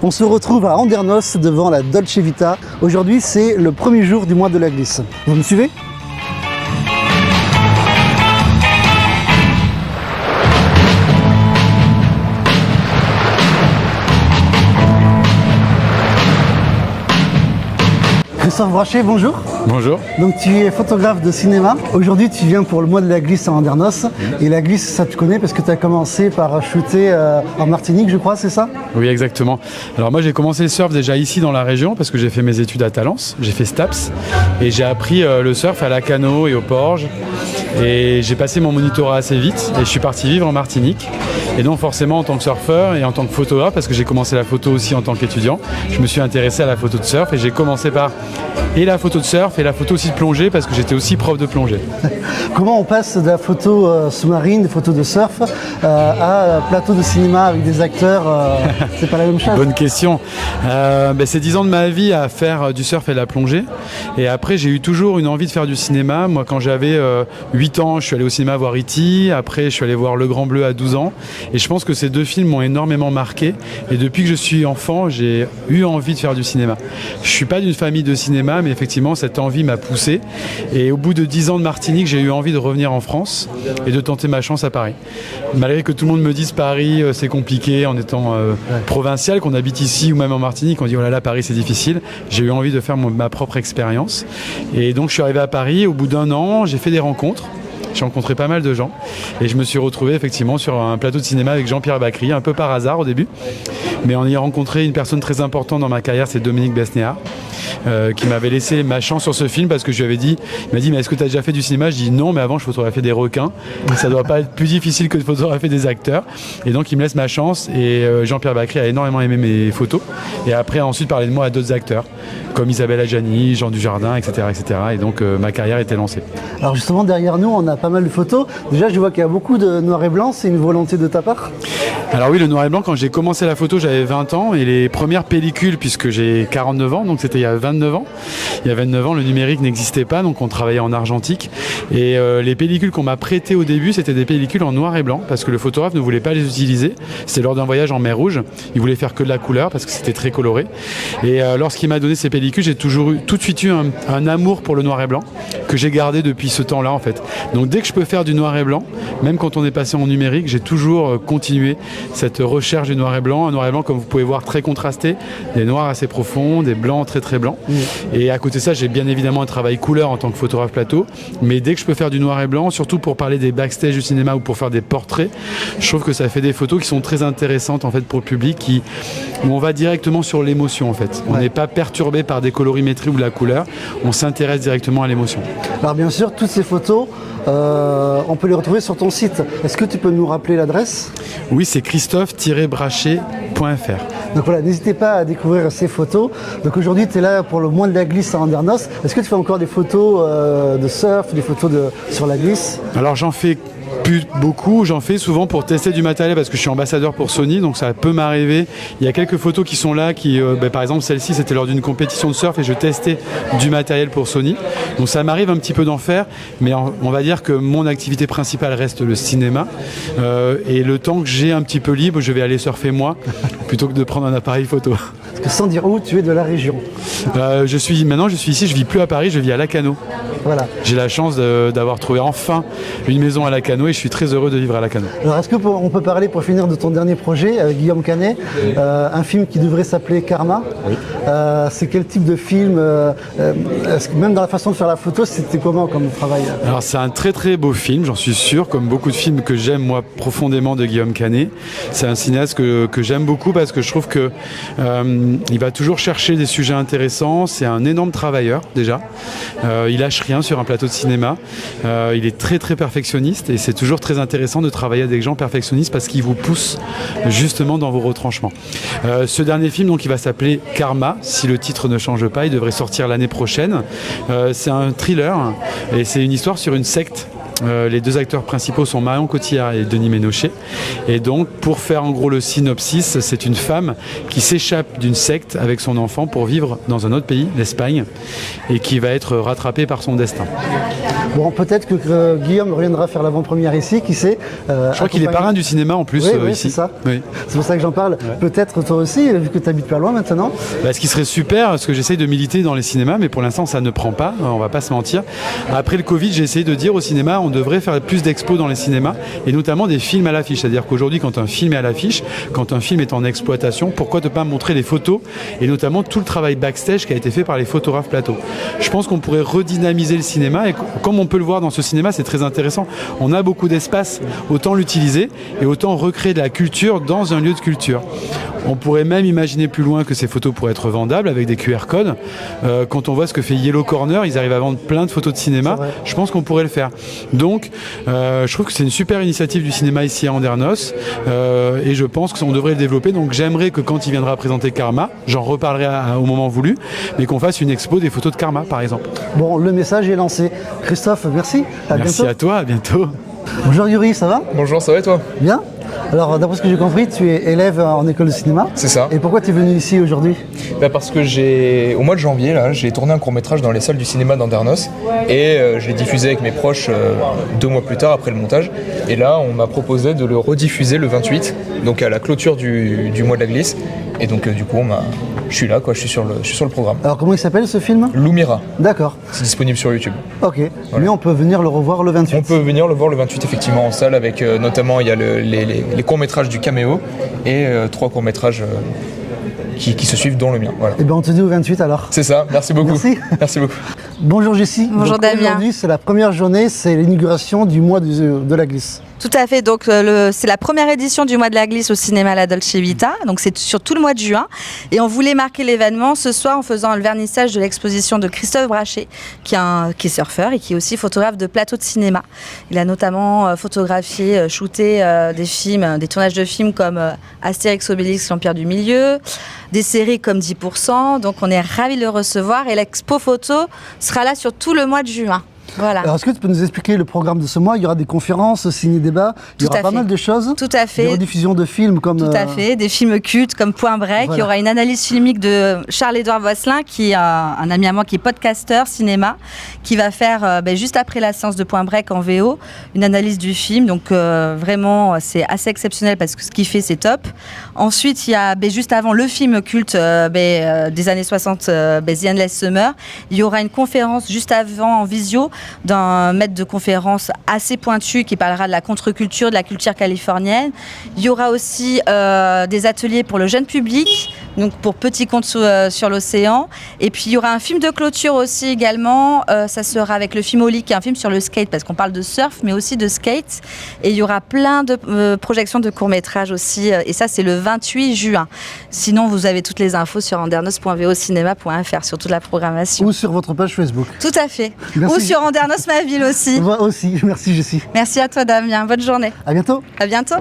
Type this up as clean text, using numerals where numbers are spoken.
On se retrouve à Andernos devant la Dolce Vita. Aujourd'hui, c'est le premier jour du mois de la glisse. Vous me suivez ? Christophe Brachet, bonjour. Bonjour. Donc tu es photographe de cinéma. Aujourd'hui tu viens pour le mois de la glisse à Andernos. Et la glisse, ça tu connais parce que tu as commencé par shooter en Martinique, je crois, c'est ça ? Oui, exactement. Alors moi j'ai commencé le surf déjà ici dans la région parce que j'ai fait mes études à Talence, j'ai fait STAPS et j'ai appris le surf à Lacanau et au Porge. Et j'ai passé mon monitorat assez vite et je suis parti vivre en Martinique. Et donc forcément en tant que surfeur et en tant que photographe, parce que j'ai commencé la photo aussi en tant qu'étudiant, je me suis intéressé à la photo de surf et j'ai commencé par et la photo de surf et la photo aussi de plongée parce que j'étais aussi prof de plongée. Comment on passe de la photo sous-marine, des photos de surf, à plateau de cinéma avec des acteurs c'est pas la même chose ? Bonne question. C'est 10 ans de ma vie à faire du surf et de la plongée. Et après, j'ai eu toujours une envie de faire du cinéma. Moi, quand j'avais 8 ans, je suis allé au cinéma voir E.T. Après, je suis allé voir Le Grand Bleu à 12 ans. Et je pense que ces deux films m'ont énormément marqué. Et depuis que je suis enfant, j'ai eu envie de faire du cinéma. Je suis pas d'une famille de cinéma, mais effectivement, cette envie m'a poussé. Et au bout de 10 ans de Martinique, j'ai eu envie de revenir en France et de tenter ma chance à Paris. Malgré que tout le monde me dise Paris, c'est compliqué en étant provincial, qu'on habite ici ou même en Martinique, on dit oh là là, Paris c'est difficile. J'ai eu envie de faire ma propre expérience. Et donc je suis arrivé à Paris, au bout d'un an, j'ai fait des rencontres. J'ai rencontré pas mal de gens et je me suis retrouvé effectivement sur un plateau de cinéma avec Jean-Pierre Bacry, un peu par hasard au début. Mais en y ayant rencontré une personne très importante dans ma carrière, c'est Dominique Besnéard, qui m'avait laissé ma chance sur ce film parce que je lui avais dit, il m'a dit mais est-ce que tu as déjà fait du cinéma ? Je dis non, mais avant je photographiais des requins, donc ça doit pas être plus difficile que de photographier des acteurs. Et donc il me laisse ma chance et Jean-Pierre Bacry a énormément aimé mes photos et après a ensuite parlé de moi à d'autres acteurs comme Isabelle Adjani, Jean Dujardin, etc. etc. Et donc ma carrière était lancée. Alors justement derrière nous on a pas mal de photos. Déjà je vois qu'il y a beaucoup de noir et blanc, c'est une volonté de ta part ? Alors oui, le noir et blanc, quand j'ai commencé la photo, j'avais 20 ans et les premières pellicules, puisque j'ai 49 ans, donc c'était il y a 29 ans. Il y a 29 ans, le numérique n'existait pas, donc on travaillait en argentique. Et les pellicules qu'on m'a prêtées au début, c'était des pellicules en noir et blanc, parce que le photographe ne voulait pas les utiliser. C'était lors d'un voyage en mer Rouge. Il voulait faire que de la couleur, parce que c'était très coloré. Et lorsqu'il m'a donné ces pellicules, j'ai tout de suite eu un amour pour le noir et blanc, que j'ai gardé depuis ce temps-là, en fait. Donc dès que je peux faire du noir et blanc, même quand on est passé en numérique, j'ai toujours continué cette recherche du noir et blanc. Un noir et blanc, comme vous pouvez voir, très contrasté, des noirs assez profonds, des blancs très très blancs. Et à côté de ça, j'ai bien évidemment un travail couleur en tant que photographe plateau, mais dès que je peux faire du noir et blanc, surtout pour parler des backstage du cinéma ou pour faire des portraits, je trouve que ça fait des photos qui sont très intéressantes en fait pour le public, où on va directement sur l'émotion en fait. On n'est pas perturbé par des colorimétries ou de la couleur, on s'intéresse directement à l'émotion. Alors bien sûr, toutes ces photos, on peut les retrouver sur ton site. Est-ce que tu peux nous rappeler l'adresse ? Oui, c'est christophe-brachet.fr. Donc voilà, n'hésitez pas à découvrir ces photos. Donc aujourd'hui, tu es là pour le mois de la glisse à Andernos. Est-ce que tu fais encore des photos de surf, des photos sur la glisse ? Alors j'en fais plus beaucoup, j'en fais souvent pour tester du matériel parce que je suis ambassadeur pour Sony, donc ça peut m'arriver. Il y a quelques photos qui sont là, par exemple celle-ci c'était lors d'une compétition de surf et je testais du matériel pour Sony. Donc ça m'arrive un petit peu d'en faire, mais on va dire que mon activité principale reste le cinéma. Et le temps que j'ai un petit peu libre, je vais aller surfer moi, plutôt que de prendre un appareil photo. Parce que sans dire où, tu es de la région. Maintenant je suis ici, je vis plus à Paris, je vis à Lacanau. Voilà. J'ai la chance d'avoir trouvé enfin une maison à Lacanau et je suis très heureux de vivre à Lacanau. Alors est-ce qu'on peut parler pour finir de ton dernier projet avec Guillaume Canet, un film qui devrait s'appeler Karma. Oui. C'est quel type de film est-ce que même dans la façon de faire la photo, c'était comment comme travail ? Alors c'est un très très beau film, j'en suis sûr, comme beaucoup de films que j'aime moi profondément de Guillaume Canet. C'est un cinéaste que j'aime beaucoup parce que je trouve que il va toujours chercher des sujets intéressants. C'est un énorme travailleur déjà. Il lâche rien sur un plateau de cinéma. Il est très très perfectionniste et c'est toujours très intéressant de travailler avec des gens perfectionnistes parce qu'ils vous poussent justement dans vos retranchements. Ce dernier film donc il va s'appeler Karma, si le titre ne change pas, il devrait sortir l'année prochaine. C'est un thriller et c'est une histoire sur une secte Les deux acteurs principaux sont Marion Cotillard et Denis Ménochet. Et donc, pour faire en gros le synopsis, c'est une femme qui s'échappe d'une secte avec son enfant pour vivre dans un autre pays, l'Espagne, et qui va être rattrapée par son destin. Bon, peut-être que Guillaume reviendra faire l'avant-première ici, qui sait. Je crois qu'il est parrain du cinéma en plus oui, ici. C'est ça. Oui. C'est pour ça que j'en parle. Ouais. Peut-être toi aussi, vu que tu habites pas loin maintenant. Ce qui serait super, parce que j'essaye de militer dans les cinémas, mais pour l'instant ça ne prend pas, on va pas se mentir. Après le Covid, j'ai essayé de dire au cinéma, on devrait faire plus d'expos dans les cinémas, et notamment des films à l'affiche. C'est-à-dire qu'aujourd'hui, quand un film est à l'affiche, quand un film est en exploitation, pourquoi ne pas montrer les photos, et notamment tout le travail backstage qui a été fait par les photographes plateau. Je pense qu'on pourrait redynamiser le cinéma, et comme on peut le voir dans ce cinéma, c'est très intéressant. On a beaucoup d'espace, autant l'utiliser, et autant recréer de la culture dans un lieu de culture. On pourrait même imaginer plus loin que ces photos pourraient être vendables avec des QR codes. Quand on voit ce que fait Yellow Corner, ils arrivent à vendre plein de photos de cinéma. Je pense qu'on pourrait le faire. Donc, je trouve que c'est une super initiative du cinéma ici à Andernos, et je pense qu'on devrait le développer. Donc, j'aimerais que quand il viendra présenter Karma, j'en reparlerai au moment voulu, mais qu'on fasse une expo des photos de Karma, par exemple. Bon, le message est lancé. Christophe, merci. Merci à toi, à bientôt. Bonjour Yuri, ça va? Bonjour, ça va et toi? Bien. Alors, d'après ce que j'ai compris, tu es élève en école de cinéma. C'est ça. Et pourquoi tu es venu ici aujourd'hui? Parce que au mois de janvier, là, j'ai tourné un court-métrage dans les salles du cinéma d'Andernos et je l'ai diffusé avec mes proches 2 mois plus tard après le montage. Et là, on m'a proposé de le rediffuser le 28, donc à la clôture du mois de la glisse. Et donc, du coup, je suis là, quoi, je suis sur le programme. Alors, comment il s'appelle ce film? Lumira. D'accord. C'est disponible sur YouTube. Ok. Voilà. Mais on peut venir le revoir le 28. On peut venir le voir le 28, effectivement, en salle, avec notamment, il y a les courts-métrages du Caméo et 3 courts-métrages qui se suivent, dont le mien. Voilà. Et bien, on te dit au 28 alors. C'est ça, merci beaucoup. Merci. Merci beaucoup. Bonjour Jessie. Bonjour Damien. Aujourd'hui, c'est la première journée, c'est l'inauguration du mois de la glisse. Tout à fait, donc c'est la première édition du mois de la glisse au cinéma La Dolce Vita, donc c'est sur tout le mois de juin, et on voulait marquer l'événement ce soir en faisant le vernissage de l'exposition de Christophe Brachet, qui est surfeur et qui est aussi photographe de plateau de cinéma. Il a notamment photographié, shooté des tournages de films comme Astérix Obélix, l'Empire du Milieu, des séries comme 10%, donc on est ravis de le recevoir, et l'expo photo sera là sur tout le mois de juin. Voilà. Alors, est-ce que tu peux nous expliquer le programme de ce mois? Il y aura des conférences, ciné-débats, il y aura pas mal de choses. Tout à fait. Des rediffusions de films comme... Tout à fait, des films cultes comme Point Break. Voilà. Il y aura une analyse filmique de Charles-Édouard Voisselin, qui est un ami à moi qui est podcasteur cinéma, qui va faire juste après la séance de Point Break en VO, une analyse du film. Donc vraiment, c'est assez exceptionnel parce que ce qu'il fait, c'est top. Ensuite, il y a juste avant le film culte des années 60, The Endless Summer. Il y aura une conférence juste avant en visio d'un maître de conférence assez pointu qui parlera de la contre-culture, de la culture californienne. Il y aura aussi des ateliers pour le jeune public, donc pour Petits Contes sur l'océan. Et puis il y aura un film de clôture aussi également. Ça sera avec le film Oli, qui est un film sur le skate, parce qu'on parle de surf, mais aussi de skate. Et il y aura plein de projections de courts-métrages aussi. Et ça, c'est le 28 juin. Sinon, vous avez toutes les infos sur andernos.vocinema.fr, sur toute la programmation. Ou sur votre page Facebook. Tout à fait. Merci. Ou sur Andernos ma ville aussi. Moi aussi. Merci Jessie. Merci à toi Damien. Bonne journée. À bientôt. À bientôt.